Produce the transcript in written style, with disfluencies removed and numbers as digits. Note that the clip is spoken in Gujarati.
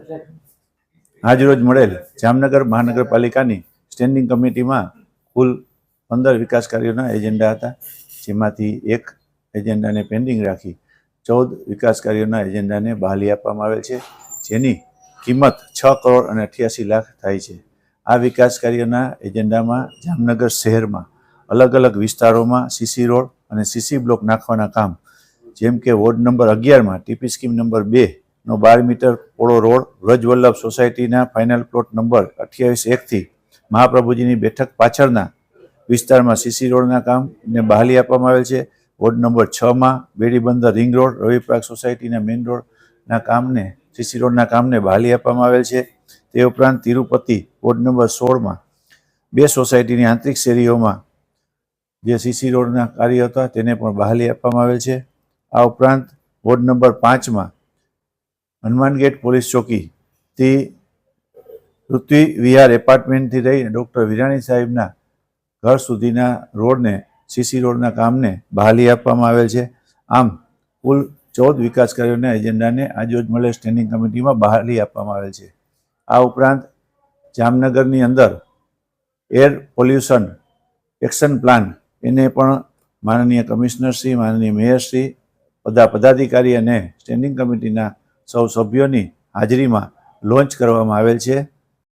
આજરોજ મળેલ જામનગર મહાનગરપાલિકાની સ્ટેન્ડિંગ કમિટીમાં કુલ 15 વિકાસ કાર્યોના એજન્ડા હતા, જેમાંથી એક એજન્ડાને પેન્ડિંગ રાખી 14 વિકાસ કાર્યોના એજન્ડાને બહાલી આપવામાં આવેલ છે, જેની કિંમત 6 કરોડ અને 88 લાખ થાય છે। આ વિકાસ કાર્યોના એજન્ડામાં જામનગર શહેરમાં અલગ અલગ વિસ્તારોમાં સીસી રોડ અને સીસી બ્લોક નાખવાના કામ, જેમ કે વોર્ડ નંબર 11માં ટીપી સ્કીમ નંબર 2 નો 12 મીટર પોળો રોડ વ્રજવલ્લભ સોસાયટીના ફાઇનલ પ્લોટ નંબર 28-1 થી મહાપ્રભુજીની બેઠક પાછળના વિસ્તારમાં સીસી રોડના કામને બહાલી આપવામાં આવેલ છે। વોર્ડ નંબર 6માં બેડીબંદર રિંગ રોડ રવિપાર્ક સોસાયટીના મેઇન રોડના કામને સીસી રોડના કામને બહાલી આપવામાં આવેલ છે। તે ઉપરાંત તિરુપતિ વોર્ડ નંબર 16માં 2 સોસાયટીની આંતરિક શેરીઓમાં જે સીસી રોડના કાર્ય હતા તેને પણ બહાલી આપવામાં આવેલ છે। આ ઉપરાંત વોર્ડ નંબર 5માં હનુમાન ગેટ પોલીસ ચોકીથી પૃથ્વી વિહાર એપાર્ટમેન્ટથી લઈને ડૉક્ટર વિરાણી સાહેબના ઘર સુધીના રોડને સીસી રોડના કામને બહાલી આપવામાં આવેલ છે। આમ કુલ 14 વિકાસ કાર્યોના એજન્ડાને આજરોજ મળેલ સ્ટેન્ડિંગ કમિટીમાં બહાલી આપવામાં આવેલ છે। આ ઉપરાંત જામનગરની અંદર એર પોલ્યુશન એક્શન પ્લાન એને પણ માનનીય કમિશનરશ્રી, માનનીય મેયરશ્રી, બધા પદાધિકારી અને સ્ટેન્ડિંગ કમિટીના સૌ સભ્યોની હાજરીમાં લોન્ચ કરવામાં આવેલ છે।